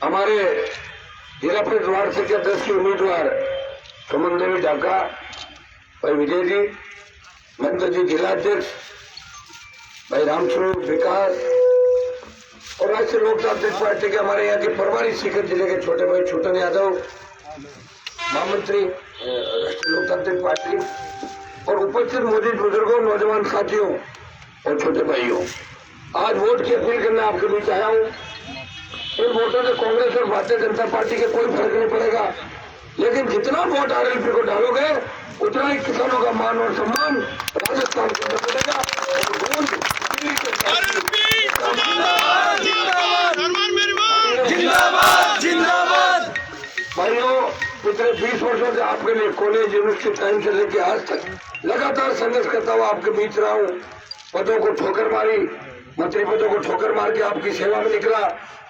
हमारे जिला परिषद वार्ड संख्या 10 के उम्मीदवार सुमन देवी ढाका, भाई विजय जी, मंत्र जी जिला अध्यक्ष, भाई रामस्वरूप विकास और राष्ट्रीय लोकतांत्रिक पार्टी के हमारे यहाँ के प्रभारी सीकर जिले के छोटे भाई छोटन यादव, महामंत्री राष्ट्रीय लोकतांत्रिक पार्टी और उपस्थित मौजूद बुजुर्गों, नौजवान साथियों और छोटे भाइयों, आज वोट की अपील करने आपके बीच आया हूँ। इन वोटों से कांग्रेस और भारतीय जनता पार्टी के कोई फर्क नहीं पड़ेगा, लेकिन जितना वोट आरएलपी को डालोगे उतना ही किसानों का मान और सम्मान राजस्थान के अंदर बढ़ेगा। भाइयों, पिछले 20 वर्षों से आपके लिए कॉलेज यूनिवर्सिटी टाइम से लेकर आज तक लगातार संघर्ष करता हुआ आपके बीच रहा हूँ। पदों को ठोकर मारी, मंत्री पदों को ठोकर मार के आपकी सेवा में निकला।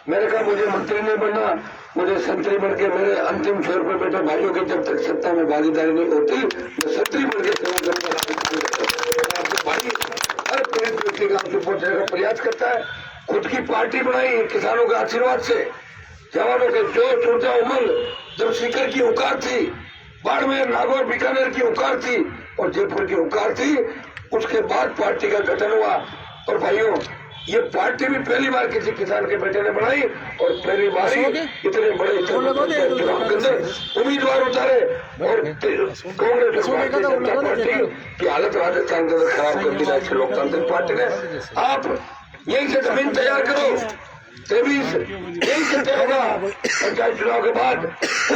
मैंने कहा मुझे मंत्री नहीं बनना, मुझे संतरी बन के मेरे अंतिम छोर पर बैठे भाइयों की जब तक सत्ता में भागीदारी नहीं होती, मैं संतरी बन के सेवा करने आपके भाई हर पीड़ित व्यक्ति का आपसे पहुंचने का प्रयास करता है। खुद की पार्टी बनाई किसानों के आशीर्वाद से, जवानों के जोश ऊर्जा उमंग, जब सीकर की हुकार थी, बाड़मेर, नागौर, बीकानेर की हुकार थी और जयपुर की हुकार थी, उसके बाद पार्टी का गठन हुआ। और भाइयों, ये पार्टी भी पहली बार किसी किसान के बेटे ने बनाई और पहली बार ही इतने बड़े चुनाव के अंदर उम्मीदवार उतारे और कांग्रेस पार्टी की हालत राजस्थान के अंदर खराब कर दी राष्ट्रीय लोकतांत्रिक पार्टी ने। आप यही से जमीन तैयार करो, 23 यही से तय होगा। पंचायत चुनाव के बाद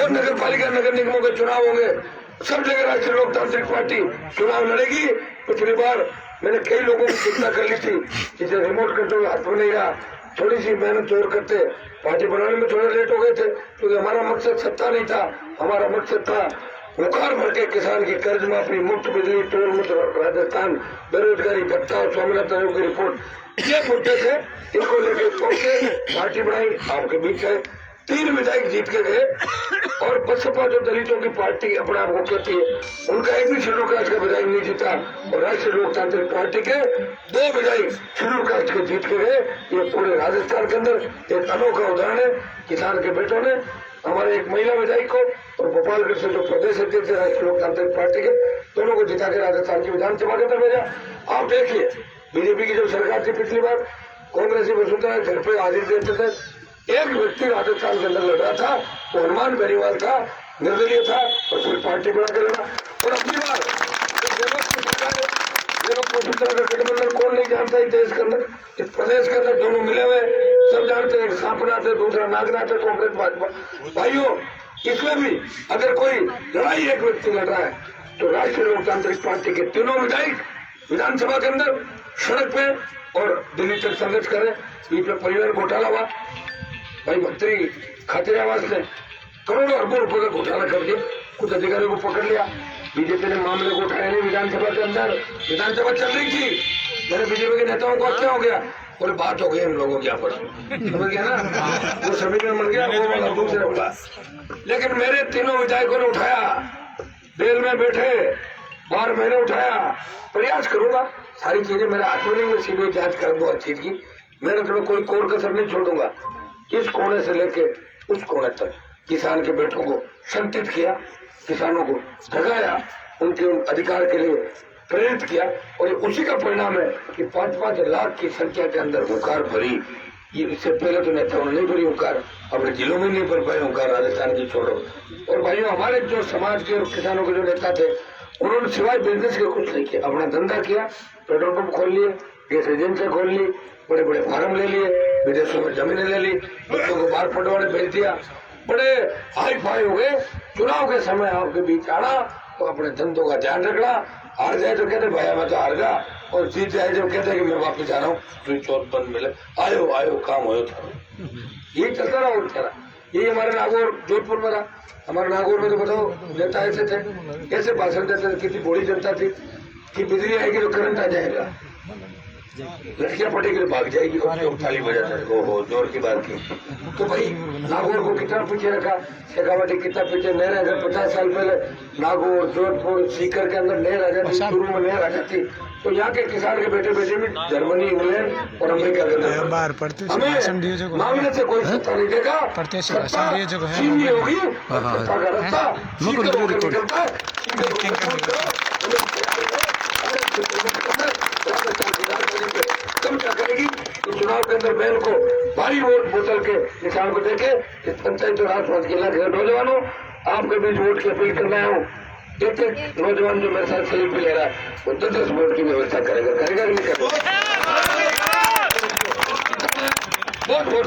और नगर पालिका, नगर निगमों के चुनाव होंगे, सब जगह राष्ट्रीय लोकतांत्रिक पार्टी चुनाव लड़ेगी। पिछली बार मैंने कई लोगों की चिंता कर ली थी, जिसे रिमोट कंट्रोल हाथ में नहीं रहा, थोड़ी सी मेहनत और करते पार्टी बनाने में थोड़ा लेट हो गए थे, क्योंकि हमारा मकसद सत्ता नहीं था, हमारा मकसद था बुखार भर के किसान की कर्ज माफी, मुफ्त बिजली, टोल मुक्त राजस्थान, बेरोजगारी भत्ता और स्वामीनाथन आयोग की रिपोर्ट, ये मुद्दे थे। इनको लेकर पहुंचे, पार्टी बनाई, आपके बीच है 3 विधायक जीत के गए और बसपा जो दलितों की पार्टी अपने आप को कहती है, उनका एक भी शेड्यूल कास्ट का विधायक नहीं जीता और राष्ट्रीय लोकतांत्रिक पार्टी के 2 विधायक शेड्यूल कास्ट के जीत के गए। ये पूरे राजस्थान के अंदर एक अनोखा उदाहरण है। किसान के बेटों ने हमारे एक महिला विधायक को और गोपालगढ़ से जो प्रदेश अध्यक्ष है राष्ट्रीय लोकतांत्रिक पार्टी के, दोनों को जिता के राजस्थान की विधानसभा के अंदर भेजा। आप देखिए, बीजेपी की जब सरकार थी पिछली बार, कांग्रेसी वसुंधरा घर पे हाजिर देते थे, एक व्यक्ति राजस्थान के अंदर लड़ रहा था, वो हनुमान बेनीवाल था, निर्दलीय था और फिर पार्टी बना के लड़ा। और अपनी बार गठबंधन कौन नहीं जानता है देश के अंदर, इस प्रदेश के अंदर दोनों मिले हुए सब जानते हैं, सांपनाथ है, दूसरा नागनाथ है, कांग्रेस भाजपा। भाइयों, इसमें भी अगर कोई लड़ाई एक व्यक्ति लड़ रहा है तो राष्ट्रीय लोकतांत्रिक पार्टी के तीनों विधायक विधानसभा के अंदर सड़क पे और दिल्ली तक संघर्ष करें। बीच में परिवार घोटाला हुआ, भाई मंत्री खातिर आवास ने करोड़ों अरबों रुपए का घोटाला कर दिया, कुछ अधिकारियों को पकड़ लिया। बीजेपी ने मामले को उठाया नहीं, विधानसभा के अंदर विधानसभा चल रही थी, मेरे बीजेपी के नेताओं को क्या हो गया, बोले बात हो गई हम लोगों के यहाँ पर, समझ गया ना, वो समीकरण बन गया, वो वाला दूसरे बोला। लेकिन मेरे तीनों विधायकों ने उठाया, बेल में बैठे, 12 महीने उठाया। प्रयास करूंगा, सारी चीजें मेरे हाथ में नहीं, मैं सीबीआई जांच कर दूंगा चीज की, मेहनत में कोई कोर कसर नहीं छोड़ूंगा। इस कोने से लेके उस कोने तक किसान के बेटों को संतुष्ट किया, किसानों को जगाया, उनके अधिकार के लिए प्रेरित किया और उसी का परिणाम है कि 5-5 लाख की संख्या के अंदर हुंकार भरी। ये इससे पहले तो नेताओं ने नहीं भरी हुंकार, अपने जिलों में नहीं भर पाए हुंकार, राजस्थान की छोड़ो। और भाइयों, हमारे जो समाज के और किसानों के जो नेता थे, उन्होंने सिवाय बिजनेस के कुछ नहीं किया, अपना धंधा किया, पेट्रोल पंप खोल लिए, गैस एजेंसी खोल ली, बड़े बड़े फार्म ले लिए, विदेशों में जमीनें ले ली, बच्चों को बाहर पटवाने भेज दिया, बड़े हाई फाई हो गए। चुनाव के समय आपके बीच आना तो अपने धंधों का ध्यान रखना, हार जाए तो कहते भैया मैं तो हार गया, और जीत जाए जब कहते कि मैं वापस आ रहा हूँ, तुम चौथ बंद मिले, आयो आयो काम हो था। यही चलता रहा और चला। यही हमारे नागौर जोधपुर में रहा। हमारे नागौर में तो बताओ नेता ऐसे थे, कैसे भाषण देते थे, कितनी बड़ी जनता थी कि बिजली आएगी तो करंट आ जाएगा, लड़कियां पटेगी तो भाग जाएगी, और थाली बजाते थे, ओहो जोर की बात की। तो भाई नागौर को कितना पीछे रखा, शेखावाटी कितना पीछे। नहर अगर 50 साल पहले नागौर, जोधपुर, सीकर के अंदर नहर आ जाती, शुरू में नहर आ जाती तो यहाँ के किसान के बेटे बेटे भी जर्मनी, इंग्लैंड और अमेरिका के अंदर बाहर पढ़ते हमें मामले से कोई सत्ता नहीं देगा। सत्ता सीधी होगी, सत्ता का रास्ता सीधे होकर निकलता है। कम क्या करेगी चुनाव के अंदर बैल को भारी वोट बोतल के किसान को देके इस पंचायत राज समाज के लाख नौजवानों आपके बीच वोट की अपील करना है। एक एक नौजवान जो मेरे साथ सेल्फी ले रहा है वो 10 वोट की व्यवस्था करेगा कि नहीं करेगा? बहुत बहुत